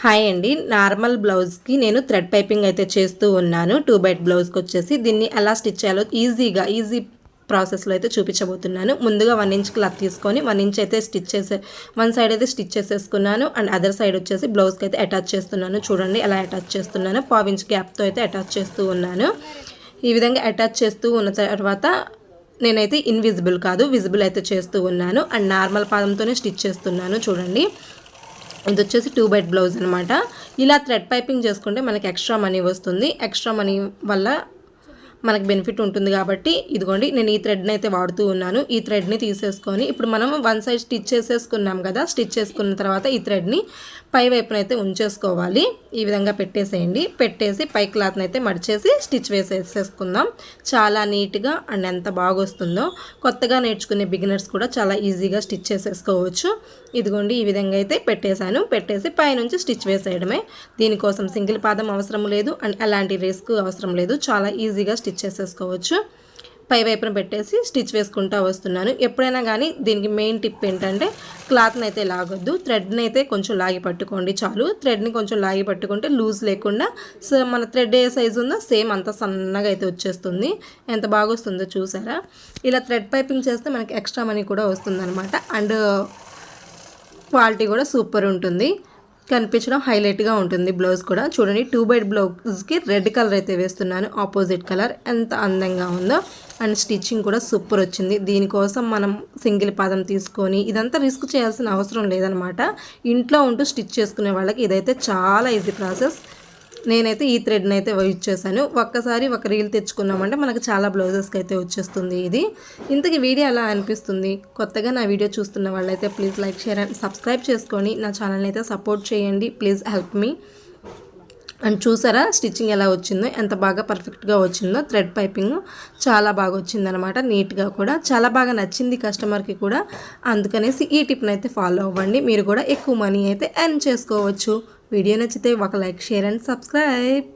Hi అండి. Normal బ్లౌజ్కి నేను థ్రెడ్ పైపింగ్ అయితే చేస్తూ ఉన్నాను. 2 బైట్ బ్లౌజ్కి వచ్చేసి దీన్ని ఎలా స్టిచ్ చేయాలో ఈజీ ప్రాసెస్లో అయితే చూపించబోతున్నాను. ముందుగా 1 ఇంచ్ క్లాత్ తీసుకొని 1 ఇంచ్ అయితే వన్ సైడ్ అయితే స్టిచ్ చేసేసుకున్నాను. అండ్ అదర్ సైడ్ వచ్చేసి బ్లౌజ్కి అయితే అటాచ్ చేస్తున్నాను. చూడండి ఎలా అటాచ్ చేస్తున్నాను. 1/2 ఇంచ్ గ్యాప్తో అయితే అటాచ్ చేస్తూ ఉన్నాను. ఈ విధంగా అటాచ్ చేస్తూ ఉన్న తర్వాత నేనైతే ఇన్విజిబుల్ కాదు, విజిబుల్ అయితే చేస్తూ ఉన్నాను. అండ్ నార్మల్ పాదంతోనే స్టిచ్ చేస్తున్నాను. చూడండి, ఇది వచ్చేసి 2 బైట్ బ్లౌజ్ అనమాట. ఇలా థ్రెడ్ పైపింగ్ చేసుకుంటే మనకి ఎక్స్ట్రా మనీ వస్తుంది. ఎక్స్ట్రా మనీ వల్ల మనకు బెనిఫిట్ ఉంటుంది కాబట్టి ఇదిగోండి నేను ఈ థ్రెడ్ని అయితే వాడుతూ ఉన్నాను. ఈ థ్రెడ్ని తీసేసుకొని ఇప్పుడు మనం 1 సైడ్ స్టిచ్ చేసేసుకున్నాం కదా. స్టిచ్ చేసుకున్న తర్వాత ఈ థ్రెడ్ని పై వైపున అయితే ఉంచేసుకోవాలి. ఈ విధంగా పెట్టేసేయండి. పెట్టేసి పై క్లాత్ని అయితే మడిచేసి స్టిచ్ వేసేసుకుందాం. చాలా నీట్గా అండ్ ఎంత బాగా వస్తుందో. కొత్తగా నేర్చుకునే బిగినర్స్ కూడా చాలా ఈజీగా స్టిచ్ చేసేసుకోవచ్చు. ఇదిగోండి ఈ విధంగా అయితే పెట్టేశాను. పెట్టేసి పైనుంచి స్టిచ్ వేసేయడమే. దీనికోసం సింగిల్ పాదం అవసరం లేదు అండ్ ఎలాంటి రిస్క్ అవసరం లేదు. చాలా ఈజీగా స్టిచ్ చేసేసుకోవచ్చు. పై వైపున పెట్టేసి స్టిచ్ వేసుకుంటూ వస్తున్నాను. ఎప్పుడైనా కానీ దీనికి మెయిన్ టిప్ ఏంటంటే క్లాత్ని అయితే లాగొద్దు, థ్రెడ్ని అయితే కొంచెం లాగి పట్టుకోండి చాలు. థ్రెడ్ని కొంచెం లాగి పట్టుకుంటే లూజ్ లేకుండా మన థ్రెడ్ ఏ సైజు ఉందో సేమ్ అంత సన్నగా అయితే వచ్చేస్తుంది. ఎంత బాగా వస్తుందో చూసారా. ఇలా థ్రెడ్ పైపింగ్ చేస్తే మనకి ఎక్స్ట్రా మనీ కూడా వస్తుందన్నమాట. అండ్ క్వాలిటీ కూడా సూపర్ ఉంటుంది, కనిపించడం హైలైట్గా ఉంటుంది. బ్లౌజ్ కూడా చూడండి 2 బైట్ బ్లౌజ్కి రెడ్ కలర్ అయితే వేస్తున్నాను, ఆపోజిట్ కలర్. ఎంత అందంగా ఉందో. అండ్ స్టిచ్చింగ్ కూడా సూపర్ వచ్చింది. దీనికోసం మనం సింగిల్ పాదం తీసుకొని ఇదంతా రిస్క్ చేయాల్సిన అవసరం లేదనమాట. ఇంట్లో ఉంటూ స్టిచ్ చేసుకునే వాళ్ళకి ఇదైతే చాలా ఈజీ ప్రాసెస్. నేనైతే ఈ థ్రెడ్ని అయితే యూజ్ చేశాను. ఒక్కసారి ఒక రీల్ తెచ్చుకున్నామంటే మనకు చాలా బ్లౌజెస్కి అయితే వచ్చేస్తుంది ఇది. ఇంతకీ వీడియో ఎలా అనిపిస్తుంది? కొత్తగా నా వీడియో చూస్తున్న వాళ్ళైతే please like, share and subscribe చేసుకొని నా ఛానల్ని అయితే సపోర్ట్ చేయండి. Please help me. అండ్ చూసారా స్టిచ్చింగ్ ఎలా వచ్చిందో, ఎంత బాగా పర్ఫెక్ట్గా వచ్చిందో. థ్రెడ్ పైపింగ్ చాలా బాగా వచ్చిందనమాట. నీట్గా కూడా చాలా బాగా నచ్చింది కస్టమర్కి కూడా. అందుకనేసి ఈ టిప్ని అయితే ఫాలో అవ్వండి. మీరు కూడా ఎక్కువ మనీ అయితే ఎర్న్ చేసుకోవచ్చు. వీడియో నచ్చితే ఒక లైక్, షేర్ అండ్ సబ్స్క్రైబ్.